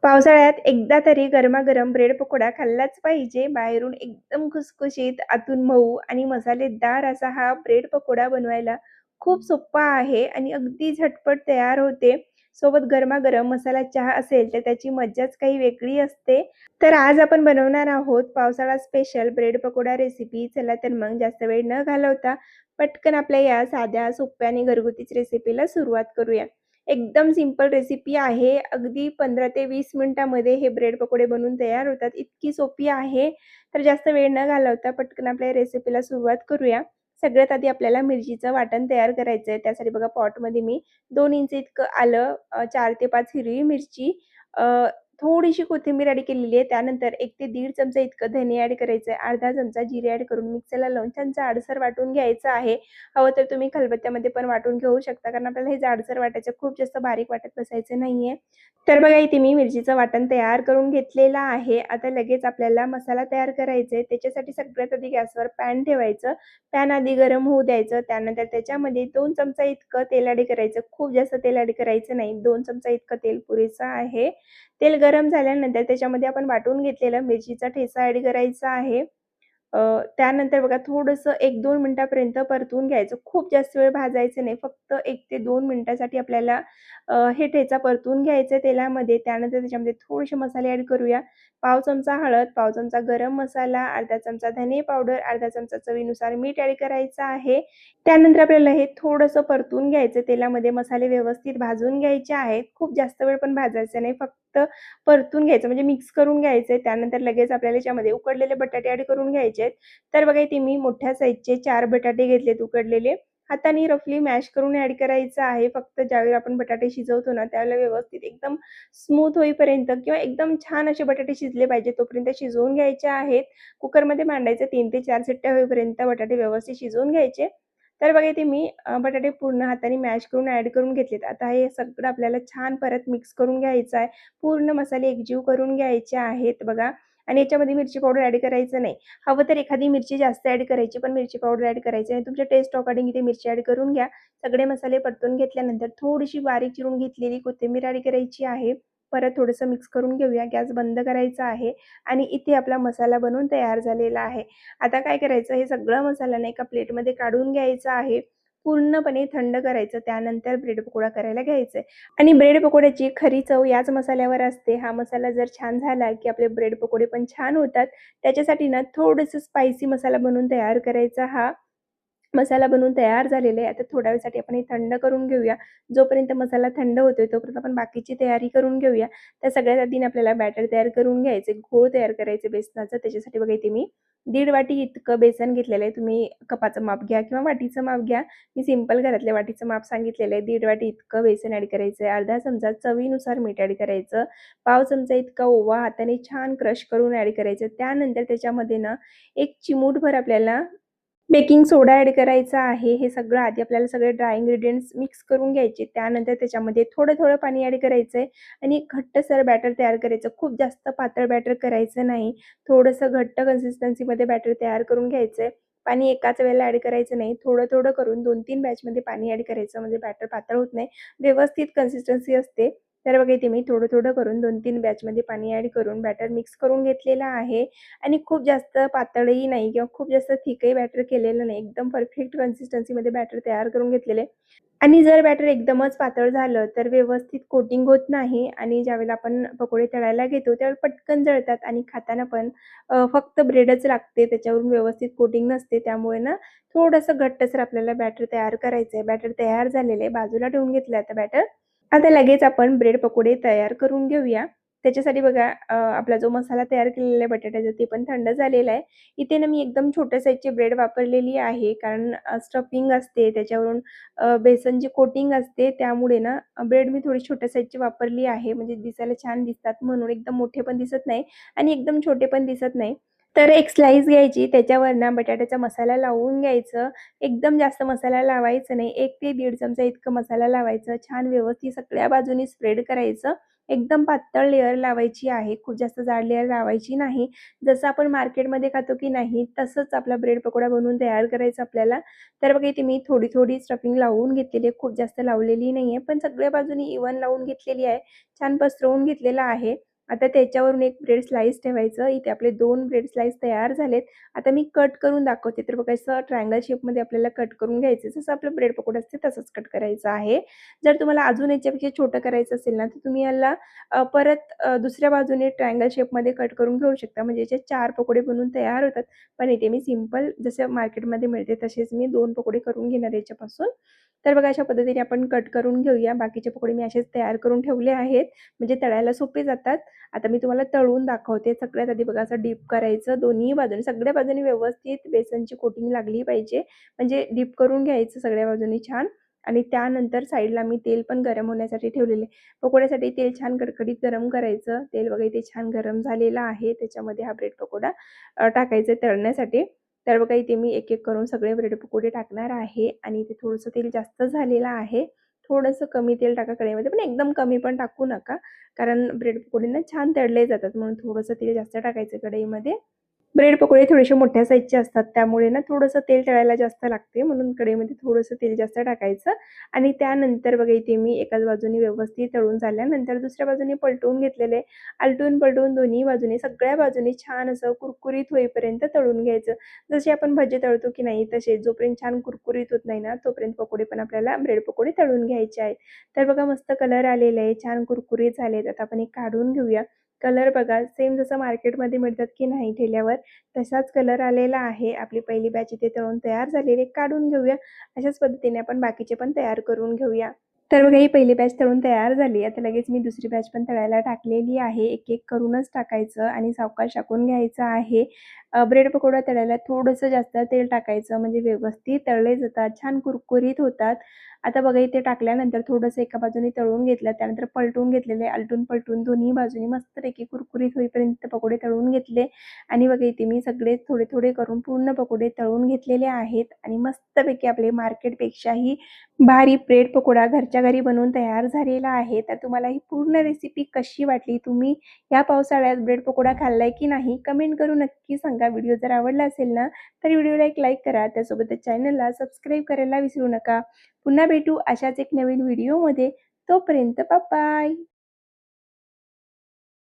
पावसाळ्यात एकदा तरी गरमागरम ब्रेड पकोडा खाल्लाच पाहिजे. बाहेरून एकदम खुसखुशीत, आतून मऊ आणि मसालेदार असा हा ब्रेड पकोडा बनवायला खूप सोप्पा आहे आणि अगदी झटपट तयार होते. सोबत गरमागरम मसाला चहा असेल तर त्याची मज्जाच काही वेगळी असते. तर आज आपण बनवणार आहोत पावसाळा स्पेशल ब्रेड पकोडा रेसिपी. चला तर मग जास्त वेळ न घालवता पटकन आपल्या या साध्या, सोप्या आणि घरगुतीच रेसिपीला सुरुवात करूया. एकदम सिंपल रेसिपी आहे. अगदी 15 ते 20 मिनिटामध्ये हे ब्रेड पकोडे बनवून तयार होतात. इतकी सोपी आहे. तर जास्त वेळ न घालवता पटकन आपल्या रेसिपीला सुरुवात करूया. सगळ्यात आधी आपल्याला मिरचीचं वाटण तयार करायचं आहे. त्यासाठी बघा पॉटमध्ये मी 2 इंच इतकं आलं, 4 ते 5 हिरवी मिरची, अ, थोडीशी कोथिंबीर ॲड केलेली आहे. त्यानंतर 1 ते दीड चमचा इतकं धने ॲड करायचं आहे. अर्धा चमचा जिरे ॲड करून मिक्सरला लावून छान जाडसर वाटून घ्यायचं आहे. हवं तर तुम्ही खलबत्त्यामध्ये पण वाटून घेऊ शकता, कारण आपल्याला हे जाडसर वाटायचं, खूप जास्त बारीक वाटत बसायचं नाहीये. तर बघा इथे मी मिरचीचं वाटण तयार करून घेतलेलं आहे. आता लगेच आपल्याला मसाला तयार करायचा आहे. त्याच्यासाठी सगळ्यात आधी गॅसवर पॅन ठेवायचं. पॅन आधी गरम होऊ द्यायचं. त्यानंतर त्याच्यामध्ये 2 चमचा इतकं तेल ॲड करायचं. खूप जास्त तेल ॲड करायचं नाही. 2 चमचा इतकं तेल पुरेसं आहे. तेल गरम झाल्यानंतर त्याच्यामध्ये आपण वाटून घेतलेला मिरचीचा ठेचा ॲड करायचा आहे. त्यानंतर बघा थोडंसं 1-2 मिनिटापर्यंत परतून घ्यायचं. खूप जास्त वेळ भाजायचं नाही. फक्त 1 ते 2 मिनिटासाठी आपल्याला हे ठेचा परतून घ्यायचं तेलामध्ये. त्यानंतर त्याच्यामध्ये थोडेसे मसाले ॲड करूया. पाव चमचा हळद, पाव चमचा गरम मसाला, अर्धा चमचा धने पावडर, अर्धा चमचा चवीनुसार मीठ ॲड करायचं आहे. त्यानंतर आपल्याला हे थोडंसं परतून घ्यायचं तेलामध्ये. मसाले व्यवस्थित भाजून घ्यायचे आहेत. खूप जास्त वेळ पण भाजायचं नाही. फक्त परतून घ्यायचं, म्हणजे मिक्स करून घ्यायचंय. त्यानंतर लगेच आपल्याला याच्यामध्ये उकडलेले बटाटे ॲड करून घ्यायचे आहेत. तर बघा इथे मी मोठ्या साइजचे 4 बटाटे घेतलेत उकडलेले. हाताने रफली मॅश करून ॲड करायचं आहे. फक्त ज्यावेळी आपण बटाटे शिजवतो ना, त्यावेळेला व्यवस्थित एकदम स्मूथ होईपर्यंत किंवा एकदम छान असे बटाटे शिजले पाहिजे तोपर्यंत शिजवून घ्यायचे आहेत. कुकरमध्ये मांडायचं, 3 ते 4 शिट्ट्या होईपर्यंत बटाटे व्यवस्थित शिजवून घ्यायचे. तर बघा इथे मी बटाटे पूर्ण हाताने मॅश करून ॲड करून घेतलेत. आता हे सगळं आपल्याला छान परत मिक्स करून घ्यायचं आहे. पूर्ण मसाले एकजीव करून घ्यायचे आहेत बघा. आणि याच्यामध्ये मिरची पावडर ॲड करायचं नाही. हवं तर एखादी मिरची जास्त ॲड करायची, पण मिरची पावडर ॲड करायची नाही. तुमच्या टेस्ट अकॉर्डिंग इथे मिरची ॲड करून घ्या. सगळे मसाले परतून घेतल्यानंतर थोडीशी बारीक चिरून घेतलेली कोथिंबीर ॲड करायची आहे. परत थोडंसं मिक्स करून घेऊया. गॅस बंद करायचा आहे आणि इथे आपला मसाला बनवून तयार झालेला आहे. आता काय करायचं, हे सगळं मसाला ना एका प्लेटमध्ये काढून घ्यायचा आहे. पूर्णपणे थंड करायचं. त्यानंतर ब्रेड पकोडा करायला घ्यायचा आहे. आणि ब्रेड पकोड्याची खरी चव याच मसाल्यावर असते. हा मसाला जर छान झाला, की आपले ब्रेड पकोडे पण छान होतात. त्याच्यासाठी ना थोडंसं स्पायसी मसाला बनवून तयार करायचा. हा मसाला बनवून तयार झालेला आहे. आता थोड्या वेळासाठी आपण हे थंड करून घेऊया. जोपर्यंत मसाला थंड होतोय तोपर्यंत आपण बाकीची तयारी करून घेऊया. त्या सगळ्यात आधी आपल्याला बॅटर तयार करून घ्यायचे, घोळ तयार करायचे बेसनाचं. त्याच्यासाठी बघा इथे मी 1.5 वाटी इतकं बेसन घेतलेलं आहे. तुम्ही कपाचं माप घ्या किंवा वाटीचं माप घ्या. मी सिंपल घरातल्या वाटीचं माप सांगितलेलं आहे. 1.5 वाटी इतकं बेसन ॲड करायचं आहे. अर्धा चमचा चवीनुसार मीठ ॲड करायचं. पाव चमचा इतका ओवा हाताने छान क्रश करून ॲड करायचं. त्यानंतर त्याच्यामध्ये ना 1 चिमूटभर आपल्याला बेकिंग सोडा ॲड करायचा आहे. हे सगळं आधी आपल्याला सगळे ड्राय इन्ग्रीडियंट्स मिक्स करून घ्यायचे. त्यानंतर त्याच्यामध्ये थोडं-थोडं पाणी ॲड करायचंय आणि एक घट्टसर बॅटर तयार करायचं. खूप जास्त पातळ बॅटर करायचं नाही. थोडंसं घट्ट कन्सिस्टन्सीमध्ये बॅटर तयार करून घ्यायचंय. पाणी एकाच वेळेला ॲड करायचं नाही. थोडं-थोडं करून 2-3 बॅचमध्ये पाणी ॲड करायचं, म्हणजे बॅटर पातळ होत नाही. व्यवस्थित कन्सिस्टन्सी असते. तर बघा इथे मी थोडं-थोडं करून 2-3 बॅचमध्ये पाणी ॲड करून बॅटर मिक्स करून घेतलेलं आहे. आणि खूप जास्त पातळही नाही किंवा खूप जास्त थिकही बॅटर केलेलं नाही. एकदम परफेक्ट कन्सिस्टन्सीमध्ये बॅटर तयार करून घेतलेले. आणि जर बॅटर एकदमच पातळ झालं तर व्यवस्थित कोटिंग होत नाही आणि ज्यावेळेला आपण पकोडे तळायला घेतो त्यावेळेला पटकन जळतात आणि खाताना पण फक्त ब्रेडच लागते, त्याच्यावरून व्यवस्थित कोटिंग नसते. त्यामुळे ना थोडंसं घट्टसर आपल्याला बॅटर तयार करायचं आहे. बॅटर तयार झालेलं आहे. बाजूला ठेवून घेतलं आता बॅटर. आता लगेच आपण ब्रेड पकोडे तयार करून घेऊया. त्याच्यासाठी बघा आपला जो मसाला तयार केलेला आहे बटाट्याचा ते पण थंड झालेला आहे. इथे ना मी एकदम छोट्या साईजची ब्रेड वापरलेली आहे, कारण स्टफिंग असते त्याच्यावरून बेसनची कोटिंग असते, त्यामुळे ना ब्रेड मी थोडी छोट्या साईजची वापरली आहे. म्हणजे दिसायला छान दिसतात म्हणून. एकदम मोठे पण दिसत नाही आणि एकदम छोटे पण दिसत नाही. तर एक स्लाईस घ्यायची, त्याच्यावर ना बटाट्याचा मसाला लावून घ्यायचं. एकदम जास्त मसाला लावायचं नाही. 1 ते दीड चमचा इतकं मसाला लावायचं. छान व्यवस्थित सगळ्या बाजूनी स्प्रेड करायचं. एकदम पातळ लेयर लावायची आहे. खूप जास्त जाड लेयर लावायची नाही. जसं आपण मार्केटमध्ये खातो की नाही तसंच आपला ब्रेड पकोडा बनवून तयार करायचा आपल्याला. तर बघा इथे मी थोडी-थोडी स्टफिंग लावून घेतलेली आहे. खूप जास्त लावलेली नाहीये, पण सगळ्या बाजूनी इव्हन लावून घेतलेली आहे. छान पसरवून घेतलेलं आहे. आता त्याच्यावरून एक ब्रेड स्लाइस ठेवायचं. इथे आपले 2 ब्रेड स्लाइस तयार झालेत. आता मी कट करून दाखवते. तर बघा असं ट्रायंगल शेपमध्ये आपल्याला कट करून घ्यायचं. जसं आपलं ब्रेड पकोडा असते तसंच कट करायचं आहे. जर तुम्हाला अजून याच्यापेक्षा छोटं करायचं असेल ना, तर तुम्ही याला परत दुसऱ्या बाजूने ट्रायंगल शेपमध्ये कट करून घेऊ शकता. म्हणजे याचे 4 पकोडे बनून तयार होतात. पण इथे मी सिंपल जसं मार्केटमध्ये मिळते तसेच मी 2 पकोडे करून घेणार आहे याच्यापासून. तर बघा अशा पद्धतीने आपण कट करून घेऊया. बाकीचे पकोडे मी असेच तयार करून ठेवले आहेत. म्हणजे तळायला सोपे जातात. आता मी तुम्हाला तळून दाखवते. सगळ्यात आधी बघा असं डीप करायचं दोन्ही बाजूने, सगळ्या बाजूनी व्यवस्थित बेसनची कोटिंग लागली पाहिजे. म्हणजे डीप करून घ्यायचं सगळ्या बाजूनी छान आणि त्यानंतर साईडला मी तेल पण गरम होण्यासाठी ठेवलेले. पकोड्यासाठी तेल छान कडकडीत गरम करायचं. तेल बघा इथे छान गरम झालेलं आहे. त्याच्यामध्ये हा ब्रेड पकोडा टाकायचा तळण्यासाठी. तर बघा इथे मी एक-एक करून सगळे ब्रेड पकोडे टाकणार आहे आणि इथे थोडंसं तेल जास्त झालेलं आहे. थोडंसं कमी तेल टाका कढईमध्ये, पण एकदम कमी पण टाकू नका. कारण ब्रेड पकोडे ना छान तळले जातात म्हणून थोडंसं तेल जास्त टाकायचं कढईमध्ये. ब्रेड पकोडे थोडेसे मोठ्या साईजचे असतात त्यामुळे ना थोडंसं तेल तळायला जास्त लागते म्हणून कढईमध्ये थोडंसं तेल जास्त टाकायचं आणि त्यानंतर बघा इथे मी एकाच बाजूने व्यवस्थित तळून झाल्यानंतर दुसऱ्या बाजूने पलटवून घेतलेले. आलटून-पलटून दोन्ही बाजूने सगळ्या बाजूने छान असं कुरकुरीत होईपर्यंत तळून घ्यायचं. जसे आपण भजे तळतो की नाही तसे जोपर्यंत छान कुरकुरीत होत नाही ना तोपर्यंत पकोडे पण आपल्याला ब्रेड पकोडे तळून घ्यायचे आहेत. तर बघा मस्त कलर आलेला आहे, छान कुरकुरीत झालेत. आता आपण एक काढून घेऊया. कलर बघा सेम जसं मार्केटमध्ये मिळतात की नाही ठेल्यावर तसाच कलर आलेला आहे. आपली पहिली बॅच इथे तळून तयार झालेली आहे. काढून घेऊया. अशाच पद्धतीने आपण बाकीचे पण तयार करून घेऊया. तर बघा ही पहिली बॅच तळून तयार झाली. आता लगेच मी दुसरी बॅच पण तळायला टाकलेली आहे. एक-एक करूनच टाकायचं आणि सावकाश टाकून घ्यायचं आहे. ब्रेड पकोडा तळायला थोडंसं जास्त तेल टाकायचं म्हणजे व्यवस्थित तळले जातात, छान कुरकुरीत होतात. आता बघा इथे टाकल्यानंतर थोडंसं एका बाजूने तळून घेतलं, त्यानंतर पलटून घेतलेले, आलटून-पलटून दोन्ही बाजूनी मस्तपैकी कुरकुरीत होईपर्यंत पकोडे तळून घेतले आणि बघा इथे मी सगळे थोडे-थोडे करून पूर्ण पकोडे तळून घेतलेले आहेत आणि मस्तपैकी आपले मार्केटपेक्षाही भारी ब्रेड पकोडा घरच्या घरी बनवून तयार झालेला आहे. तर तुम्हाला ही पूर्ण रेसिपी कशी वाटली? तुम्ही या पावसाळ्यात ब्रेड पकोडा खाल्लाय की नाही? कमेंट करून नक्की सांगा. व्हिडिओ जर आवडला असेल ना, तर व्हिडिओला एक लाईक करा. त्यासोबतच चॅनलला सबस्क्राईब करायला विसरू नका. पुन्हा भेटू अशाच एक नवीन व्हिडिओमध्ये. तोपर्यंत बाय.